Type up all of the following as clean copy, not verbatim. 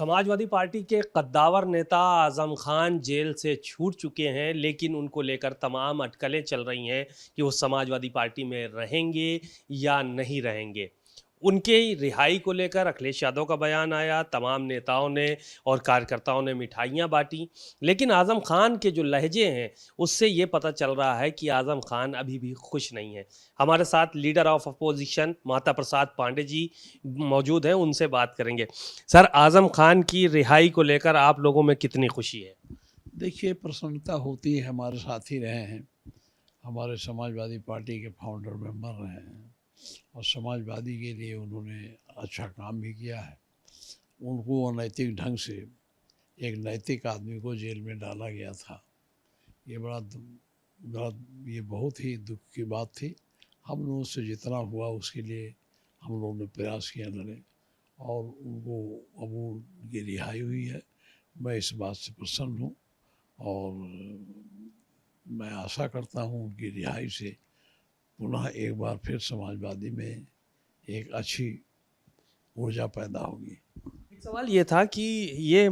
Samajwadi party के कद्दावर नेता आजम खान जेल से छूट चुके हैं, लेकिन उनको लेकर तमाम अटकलें चल रही हैं कि वो समाजवादी पार्टी में रहेंगे या नहीं रहेंगे। उनके रिहाई को लेकर अखिलेश यादव का बयान आया, तमाम नेताओं ने और कार्यकर्ताओं ने मिठाइयाँ बांटी। लेकिन आजम खान के जो लहजे हैं उससे ये पता चल रहा है कि आजम खान अभी भी खुश नहीं है। हमारे साथ leader of opposition Mata Prasad Pandey ji मौजूद हैं, उनसे बात करेंगे। सर, आजम खान की रिहाई को लेकर आप लोगों में कितनी खुशी है? देखिए, प्रसन्नता होती है। हमारे साथ ही रहे हैं, हमारे समाजवादी पार्टी के फाउंडर मेंबर रहे हैं और समाजवादी के लिए उन्होंने अच्छा काम भी किया है। उनको अनैतिक ढंग से एक नैतिक आदमी को जेल में डाला गया था। ये बड़ा ये बहुत ही दुख की बात थी। हम लोगों से जितना हुआ उसके लिए हम लोगों ने प्रयास किया लड़े और उनको अब उनकी रिहाई हुई है। मैं इस बात से प्रसन्न हूँ और मैं आशा करता हूँ उनकी रिहाई से पुनः एक बार फिर समाजवादी में एक अच्छी ऊर्जा पैदा होगी। एक सवाल ये था कि ये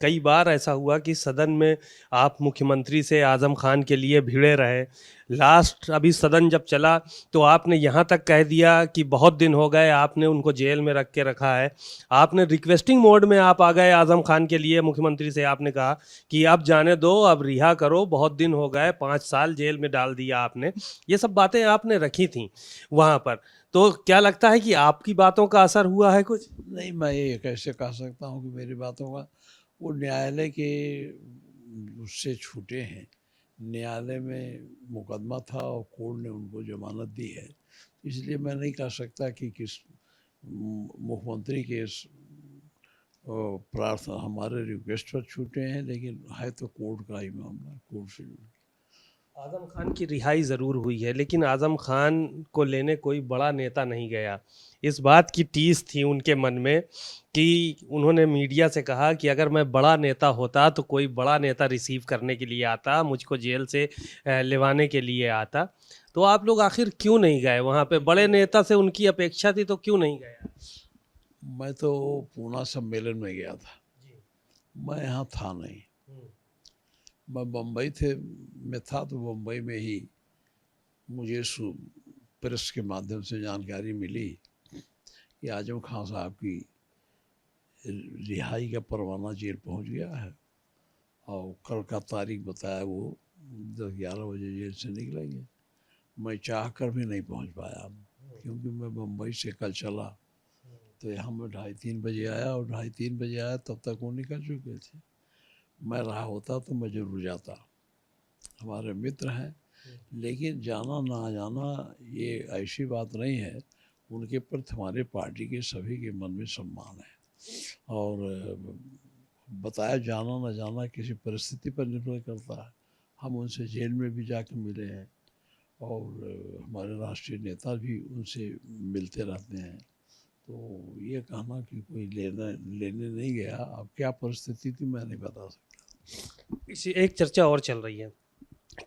कई बार ऐसा हुआ कि सदन में आप मुख्यमंत्री से आजम खान के लिए भिड़े रहे। लास्ट अभी सदन जब चला तो आपने यहाँ तक कह दिया कि बहुत दिन हो गए, आपने उनको जेल में रख के रखा है। आपने रिक्वेस्टिंग मोड में आप आ गए आजम खान के लिए। मुख्यमंत्री से आपने कहा कि अब जाने दो, अब रिहा करो, बहुत दिन हो गए, 5 साल जेल में डाल दिया आपने। ये सब बातें आपने रखी थी वहाँ पर। तो क्या लगता है कि आपकी बातों का असर हुआ है कुछ? नहीं, मैं ये कैसे कह सकता हूँ कि मेरी बातों का, वो न्यायालय के उससे छूटे हैं। न्यायालय में मुकदमा था और कोर्ट ने उनको जमानत दी है, इसलिए मैं नहीं कह सकता कि किस मुख्यमंत्री के प्रार्थना हमारे रिक्वेस्ट पर छूटे हैं, लेकिन है तो कोर्ट का ही मामला, कोर्ट से जुड़ा। आजम खान की रिहाई ज़रूर हुई है, लेकिन आजम खान को लेने कोई बड़ा नेता नहीं गया। इस बात की टीस थी उनके मन में कि उन्होंने मीडिया से कहा कि अगर मैं बड़ा नेता होता तो कोई बड़ा नेता रिसीव करने के लिए आता, मुझको जेल से लेवाने के लिए आता। तो आप लोग आखिर क्यों नहीं गए वहाँ पे? बड़े नेता से उनकी अपेक्षा थी, तो क्यों नहीं गए? मैं तो पूना सम्मेलन में गया था, जी। मैं यहाँ था नहीं। हम्म। मैं बम्बई में था, तो बम्बई में ही मुझे प्रेस के माध्यम से जानकारी मिली कि आजम खान साहब की रिहाई का परवाना जेल पहुंच गया है और कल का तारीख बताया वो 10-11 बजे जेल से निकलेंगे। मैं चाह कर भी नहीं पहुंच पाया, क्योंकि मैं बम्बई से कल चला तो यहाँ मैं 2:30-3 बजे आया और 2:30-3 बजे आया तब तक वो निकल चुके थे। मैं रहा होता तो मैं जरूर जाता, हमारे मित्र हैं। लेकिन जाना ना जाना ये ऐसी बात नहीं है, उनके प्रति हमारे पार्टी के सभी के मन में सम्मान है। और बताया जाना ना जाना किसी परिस्थिति पर निर्भर करता है। हम उनसे जेल में भी जाकर मिले हैं और हमारे राष्ट्रीय नेता भी उनसे मिलते रहते हैं। तो ये कहना कि कोई लेने नहीं गया, अब क्या परिस्थिति थी मैं नहीं बता सकता। इसी एक चर्चा और चल रही है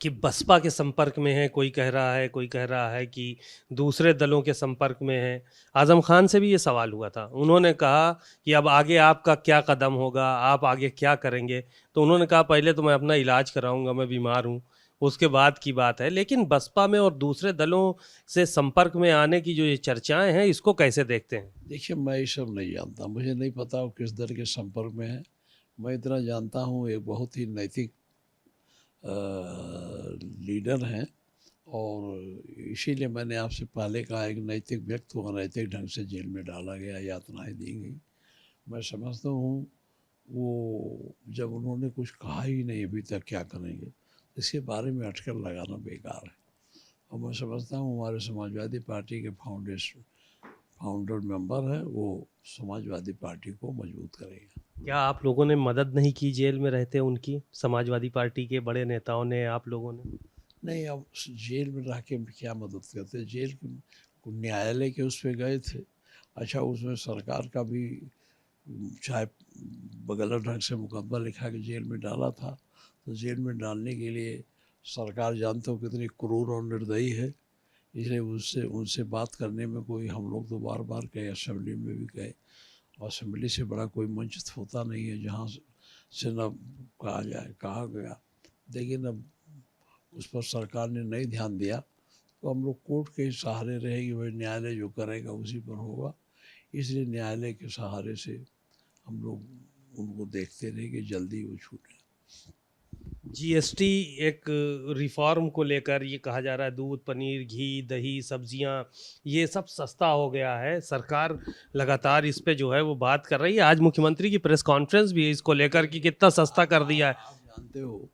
कि बसपा के संपर्क में है, कोई कह रहा है, कोई कह रहा है कि दूसरे दलों के संपर्क में है। आजम खान से भी ये सवाल हुआ था, उन्होंने कहा कि अब आगे आपका क्या कदम होगा, आप आगे क्या करेंगे? तो उन्होंने कहा पहले तो मैं अपना इलाज कराऊंगा, मैं बीमार हूँ, उसके बाद की बात है। लेकिन बसपा में और दूसरे दलों से संपर्क में आने की जो ये चर्चाएं हैं, इसको कैसे देखते हैं? देखिए, मैं ये सब नहीं जानता, मुझे नहीं पता वो किस दल के संपर्क में है। मैं इतना जानता हूँ एक बहुत ही नैतिक लीडर हैं और इसीलिए मैंने आपसे पहले कहा, एक नैतिक व्यक्ति को अनैतिक ढंग से जेल में डाला गया, यातनाएं दी गई। मैं समझता हूँ वो जब उन्होंने कुछ कहा ही नहीं अभी तक क्या करेंगे, इसके बारे में अटकल लगाना बेकार है। और मैं समझता हूँ हमारे समाजवादी पार्टी के फाउंडर मेंबर है, वो समाजवादी पार्टी को मजबूत करेगा। क्या आप लोगों ने मदद नहीं की जेल में रहते उनकी? समाजवादी पार्टी के बड़े नेताओं ने, आप लोगों ने? नहीं, अब जेल में रह के क्या मदद करते, जेल के न्यायालय के उस पर गए थे। अच्छा, उसमें सरकार का भी चाहे गलत ढंग से मुकदमा लिखा के जेल में डाला था, तो जेल में डालने के लिए सरकार जानते हो कितनी क्रूर और निर्दयी है। इसलिए उनसे बात करने में कोई, हम लोग तो बार बार गए, असेंबली में भी गए असेंबली से बड़ा कोई मंच होता नहीं है जहाँ से न कहा जाए, कहा गया। लेकिन अब उस पर सरकार ने नहीं ध्यान दिया, तो हम लोग कोर्ट के सहारे रहेंगे, भाई न्यायालय जो करेगा उसी पर होगा। इसलिए न्यायालय के सहारे से हम लोग उनको देखते रहे कि जल्दी वो छूटे। जीएसटी एक रिफॉर्म को लेकर ये कहा जा रहा है दूध, पनीर, घी, दही, सब्जियां ये सब सस्ता हो गया है। सरकार लगातार इस पे जो है वो बात कर रही है। आज मुख्यमंत्री की प्रेस कॉन्फ्रेंस भी है इसको लेकर कि कितना सस्ता कर दिया है। आप जानते हो,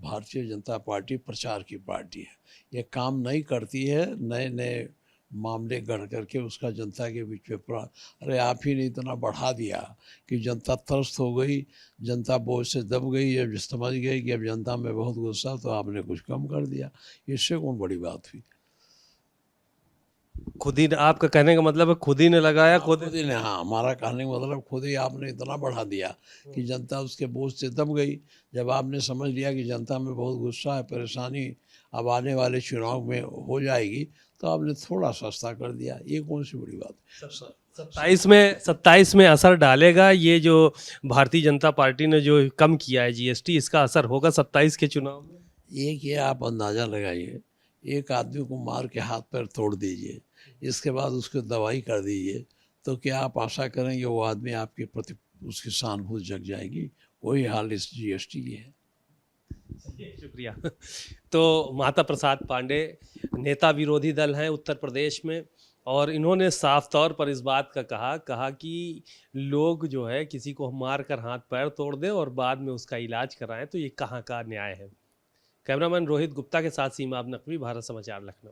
भारतीय जनता पार्टी प्रचार की पार्टी है। ये काम नहीं करती है नए नए मामले गढ़ करके उसका जनता के बीच में अरे आप ही ने इतना बढ़ा दिया कि जनता त्रस्त हो गई, जनता बोझ से दब गई। जब समझ गई कि अब जनता में बहुत गुस्सा, तो आपने कुछ कम कर दिया। इससे कौन बड़ी बात हुई? खुद ही आपका कहने का मतलब है खुद ही ने लगाया, खुद खुद ही ने, हाँ, हमारा कहने का मतलब खुद ही आपने इतना बढ़ा दिया कि जनता उसके बोझ से दब गई। जब आपने समझ लिया कि जनता में बहुत गुस्सा है, परेशानी अब आने वाले चुनाव में हो जाएगी, तो आपने थोड़ा सस्ता कर दिया। ये कौन सी बड़ी बात है? 27 में असर डालेगा ये जो भारतीय जनता पार्टी ने जो कम किया है जीएसटी, इसका असर होगा 27 के चुनाव में। एक ये आप अंदाज़ा लगाइए, एक आदमी को मार के हाथ पैर तोड़ दीजिए, इसके बाद उसको दवाई कर दीजिए, तो क्या आप आशा करेंगे वो आदमी आपके प्रति उसकी सहानुभूति जग जाएगी? वही हाल इस जीएसटी की है। शुक्रिया। तो माता प्रसाद पांडे नेता विरोधी दल हैं उत्तर प्रदेश में, और इन्होंने साफ तौर पर इस बात का कहा कि लोग जो है किसी को मार कर हाथ पैर तोड़ दें और बाद में उसका इलाज कराएं, तो ये कहाँ का न्याय है। कैमरामैन रोहित गुप्ता के साथ सीमा नकवी, भारत समाचार, लखनऊ।